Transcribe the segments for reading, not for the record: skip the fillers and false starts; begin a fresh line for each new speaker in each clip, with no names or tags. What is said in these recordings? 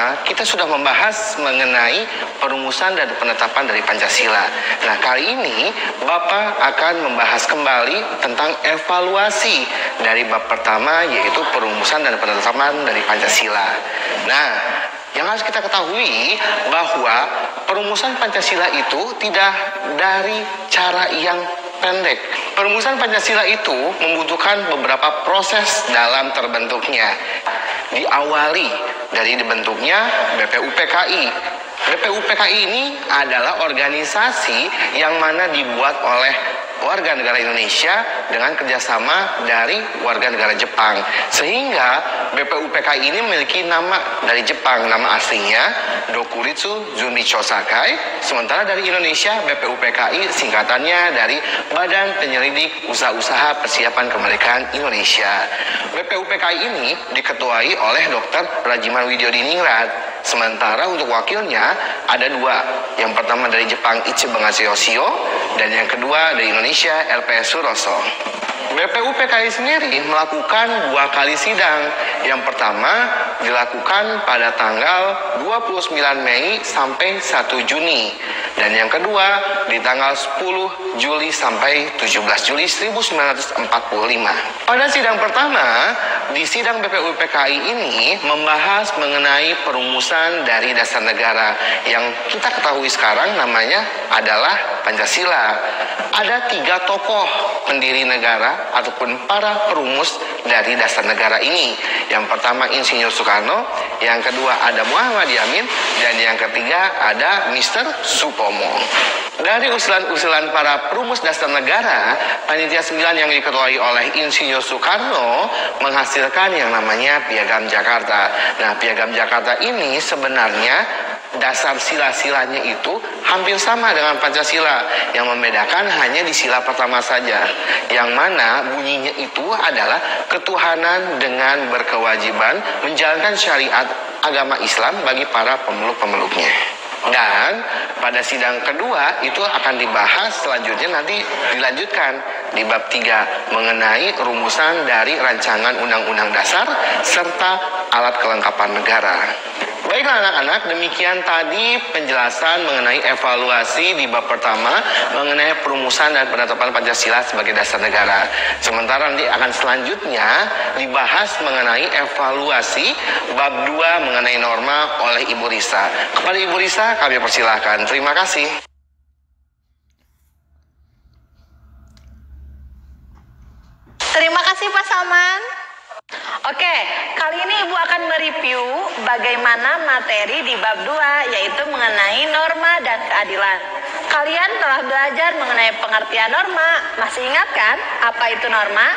pertama, kita sudah membahas mengenai perumusan dan penetapan dari Pancasila. Nah, kali ini Bapak akan membahas kembali tentang evaluasi dari bab pertama, yaitu perumusan dan penetapan dari Pancasila. Nah, yang harus kita ketahui bahwa perumusan Pancasila itu tidak dari cara yang pendek. Perumusan Pancasila itu membutuhkan beberapa proses dalam terbentuknya. Diawali dari dibentuknya BPUPKI. BPUPKI ini adalah organisasi yang mana dibuat oleh warga negara Indonesia dengan kerjasama dari warga negara Jepang, sehingga BPUPKI ini memiliki nama dari Jepang, nama aslinya Dokuritsu Junicho Sakai, sementara dari Indonesia BPUPKI singkatannya dari Badan Penyelidik Usaha-Usaha Persiapan Kemerdekaan Indonesia. BPUPKI ini diketuai oleh Dr. Rajiman Widyodiningrat. Sementara untuk wakilnya ada dua. Yang pertama dari Jepang Ichibangashi Yoshio, dan yang kedua dari Indonesia LPS Suroso. BPUPKI sendiri melakukan 2 kali sidang. Yang pertama dilakukan pada tanggal 29 Mei sampai 1 Juni. Dan yang kedua di tanggal 10 Juli sampai 17 Juli 1945. Pada sidang pertama, di sidang BPUPKI ini membahas mengenai perumusan dari dasar negara yang kita ketahui sekarang namanya adalah Pancasila. Ada 3 tokoh pendiri negara ataupun para perumus dari dasar negara ini. Yang pertama Insinyur Soekarno, yang kedua ada Muhammad Yamin, dan yang ketiga ada Mr. Supomo. Dari usulan-usulan para perumus dasar negara, Panitia 9 yang diketuai oleh Insinyur Soekarno menghasilkan yang namanya Piagam Jakarta. Nah, Piagam Jakarta ini sebenarnya dasar sila-silanya itu hampir sama dengan Pancasila. Yang membedakan hanya di sila pertama saja, yang mana bunyinya itu adalah ketuhanan dengan berkewajiban menjalankan syariat agama Islam bagi para pemeluk-pemeluknya. Dan pada sidang kedua itu akan dibahas selanjutnya, nanti dilanjutkan di bab 3 mengenai rumusan dari rancangan undang-undang dasar serta alat kelengkapan negara. Baiklah anak-anak, demikian tadi penjelasan mengenai evaluasi di bab pertama mengenai perumusan dan penetapan Pancasila sebagai dasar negara. Sementara nanti akan selanjutnya dibahas mengenai evaluasi bab 2 mengenai norma oleh Ibu Risa. Kepada Ibu Risa kami persilahkan. Terima kasih.
Terima kasih Pak Salman. Oke, kali ini Ibu akan mereview bagaimana materi di bab 2, yaitu mengenai norma dan keadilan. Kalian telah belajar mengenai pengertian norma. Masih ingat kan apa itu norma?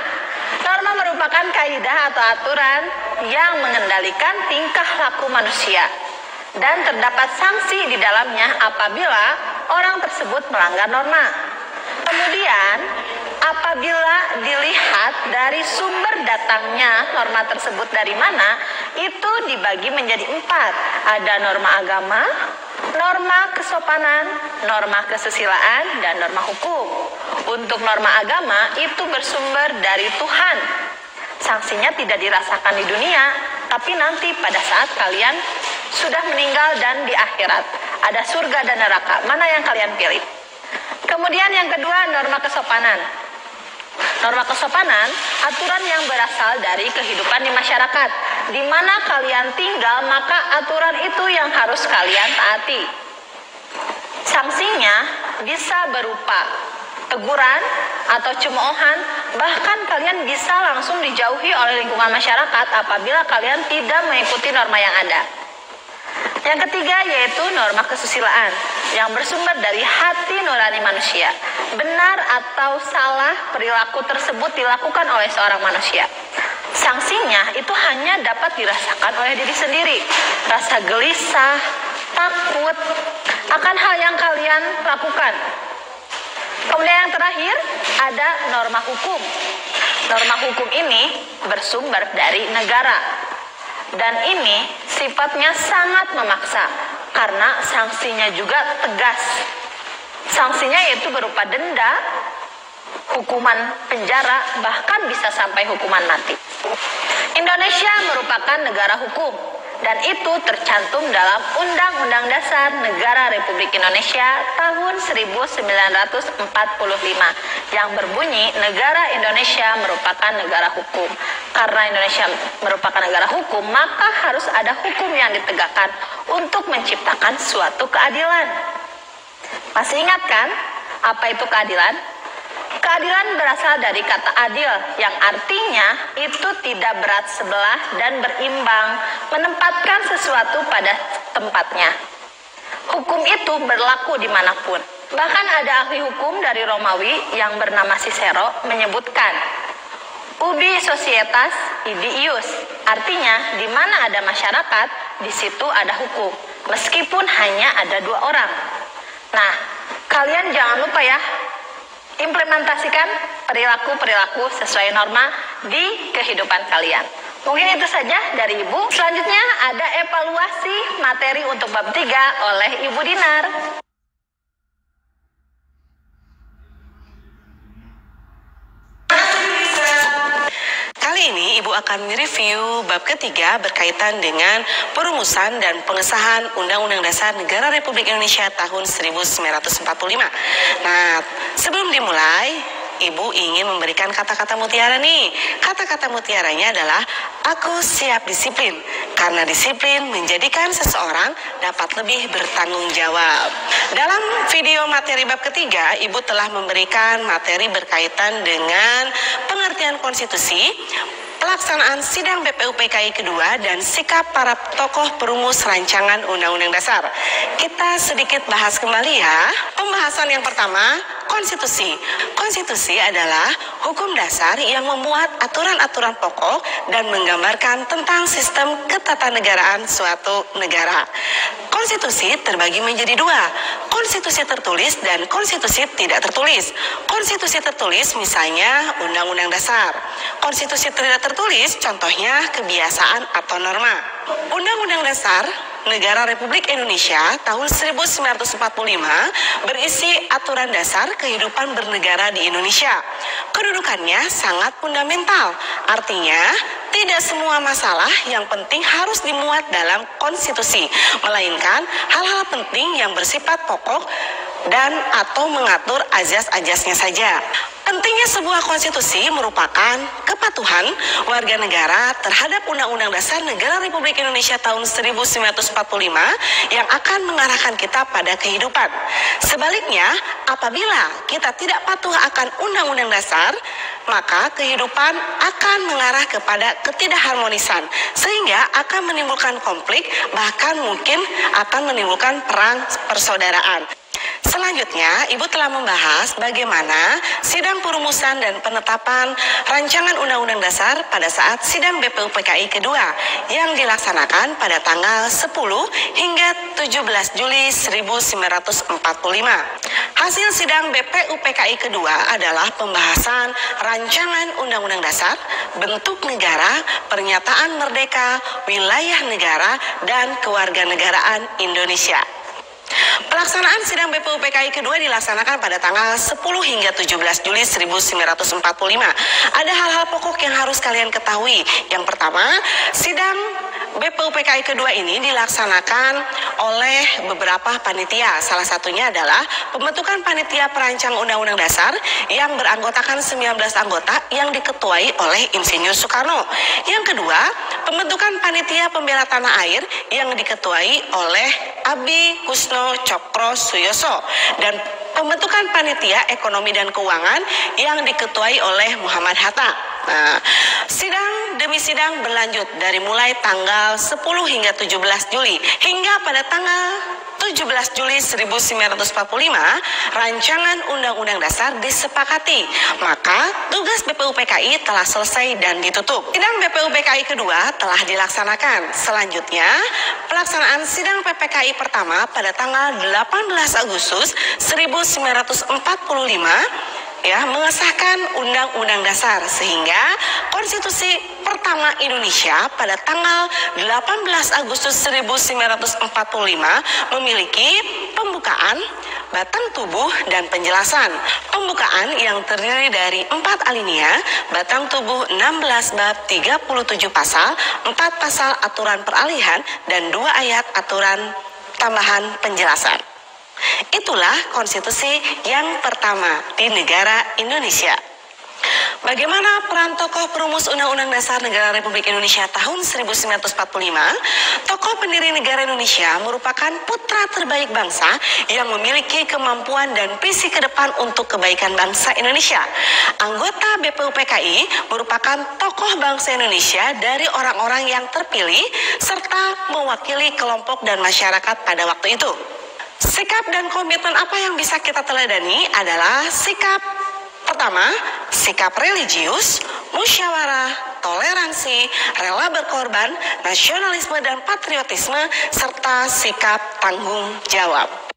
Norma merupakan kaidah atau aturan yang mengendalikan tingkah laku manusia, dan terdapat sanksi di dalamnya apabila orang tersebut melanggar norma. Kemudian, apabila dilihat dari sumber datangnya norma tersebut dari mana, itu dibagi menjadi 4. Ada norma agama, norma kesopanan, norma kesusilaan, dan norma hukum. Untuk norma agama itu bersumber dari Tuhan. Sanksinya tidak dirasakan di dunia, tapi nanti pada saat kalian sudah meninggal dan di akhirat. Ada surga dan neraka, mana yang kalian pilih? Kemudian yang kedua, norma kesopanan. Norma kesopanan, aturan yang berasal dari kehidupan di masyarakat. Di mana kalian tinggal, maka aturan itu yang harus kalian taati. Sanksinya bisa berupa teguran atau cemoohan, bahkan kalian bisa langsung dijauhi oleh lingkungan masyarakat apabila kalian tidak mengikuti norma yang ada. Yang ketiga yaitu norma kesusilaan yang bersumber dari hati nurani manusia. Benar atau salah perilaku tersebut dilakukan oleh seorang manusia. Sanksinya itu hanya dapat dirasakan oleh diri sendiri. Rasa gelisah, takut akan hal yang kalian lakukan. Kemudian yang terakhir ada norma hukum. Norma hukum ini bersumber dari negara. Dan ini sifatnya sangat memaksa karena sanksinya juga tegas. Sanksinya yaitu berupa denda, hukuman penjara, bahkan bisa sampai hukuman mati. Indonesia merupakan negara hukum. dan itu tercantum dalam Undang-Undang Dasar Negara Republik Indonesia tahun 1945 yang berbunyi negara Indonesia merupakan negara hukum. Karena Indonesia merupakan negara hukum, maka harus ada hukum yang ditegakkan untuk menciptakan suatu keadilan. Masih ingat kan apa itu keadilan? Keadilan berasal dari kata adil yang artinya itu tidak berat sebelah dan berimbang, menempatkan sesuatu pada tempatnya. Hukum itu berlaku dimanapun. Bahkan ada ahli hukum dari Romawi yang bernama Cicero menyebutkan, ubi societas idiius, artinya di mana ada masyarakat, di situ ada hukum, meskipun hanya ada 2 orang. Nah, kalian jangan lupa ya, implementasikan perilaku-perilaku sesuai norma di kehidupan kalian. Mungkin itu saja dari Ibu. Selanjutnya ada evaluasi materi untuk bab 3 oleh Ibu Dinar.
Kali ini Ibu akan mereview bab ketiga berkaitan dengan perumusan dan pengesahan Undang-Undang Dasar Negara Republik Indonesia tahun 1945. Nah, sebelum dimulai, Ibu ingin memberikan kata-kata mutiara nih. Kata-kata mutiaranya adalah, aku siap disiplin. Karena disiplin menjadikan seseorang dapat lebih bertanggung jawab. Dalam video materi bab ketiga, Ibu telah memberikan materi berkaitan dengan pengertian konstitusi, pelaksanaan sidang BPUPKI kedua, dan sikap para tokoh perumus rancangan Undang-Undang Dasar. Kita sedikit bahas kembali ya. Pembahasan yang pertama, konstitusi. Konstitusi adalah hukum dasar yang memuat aturan-aturan pokok dan menggambarkan tentang sistem ketatanegaraan suatu negara. Konstitusi terbagi menjadi 2, konstitusi tertulis dan konstitusi tidak tertulis. Konstitusi tertulis misalnya Undang-Undang Dasar. Konstitusi tidak tertulis contohnya kebiasaan atau norma. Undang-Undang Dasar Negara Republik Indonesia tahun 1945 berisi aturan dasar kehidupan bernegara di Indonesia. Kedudukannya sangat fundamental, artinya tidak semua masalah yang penting harus dimuat dalam konstitusi, melainkan hal-hal penting yang bersifat pokok dan atau mengatur azas-azasnya saja. Pentingnya sebuah konstitusi merupakan kepatuhan warga negara terhadap Undang-Undang Dasar Negara Republik Indonesia tahun 1945 yang akan mengarahkan kita pada kehidupan. Sebaliknya, apabila kita tidak patuh akan Undang-Undang Dasar, maka kehidupan akan mengarah kepada ketidakharmonisan, sehingga akan menimbulkan konflik, bahkan mungkin akan menimbulkan perang persaudaraan. Selanjutnya, Ibu telah membahas bagaimana sidang perumusan dan penetapan rancangan Undang-Undang Dasar pada saat sidang BPUPKI kedua yang dilaksanakan pada tanggal 10 hingga 17 Juli 1945. Hasil sidang BPUPKI kedua adalah pembahasan rancangan Undang-Undang Dasar, bentuk negara, pernyataan merdeka, wilayah negara, dan kewarganegaraan Indonesia. Pelaksanaan sidang BPUPKI kedua dilaksanakan pada tanggal 10 hingga 17 Juli 1945. Ada hal-hal pokok yang harus kalian ketahui. Yang pertama, sidang BPUPKI kedua ini dilaksanakan oleh beberapa panitia. Salah satunya adalah pembentukan panitia perancang Undang-Undang Dasar yang beranggotakan 19 anggota yang diketuai oleh Insinyur Soekarno. Yang kedua, pembentukan panitia pembela tanah air yang diketuai oleh Abi Kusno Cokro Suyoso dan pembentukan panitia ekonomi dan keuangan yang diketuai oleh Muhammad Hatta. Nah, sidang demi sidang berlanjut dari mulai tanggal 10 hingga 17 Juli hingga pada tanggal 17 Juli 1945 rancangan Undang-Undang Dasar disepakati. Maka tugas BPUPKI telah selesai dan ditutup. Sidang BPUPKI kedua telah dilaksanakan. Selanjutnya, pelaksanaan sidang PPKI pertama pada tanggal 18 Agustus 1945 mengesahkan Undang-Undang Dasar sehingga konstitusi pertama Indonesia pada tanggal 18 Agustus 1945 memiliki pembukaan, batang tubuh dan penjelasan. Pembukaan yang terdiri dari 4 alinea, batang tubuh 16 bab 37 pasal, 4 pasal aturan peralihan, dan 2 ayat aturan tambahan penjelasan. Itulah konstitusi yang pertama di negara Indonesia. Bagaimana peran tokoh perumus Undang-Undang Dasar Negara Republik Indonesia tahun 1945? Tokoh pendiri negara Indonesia merupakan putra terbaik bangsa yang memiliki kemampuan dan visi ke depan untuk kebaikan bangsa Indonesia. Anggota BPUPKI merupakan tokoh bangsa Indonesia dari orang-orang yang terpilih serta mewakili kelompok dan masyarakat pada waktu itu. Sikap dan komitmen apa yang bisa kita teladani adalah sikap pertama, sikap religius, musyawarah, toleransi, rela berkorban, nasionalisme dan patriotisme, serta sikap tanggung jawab.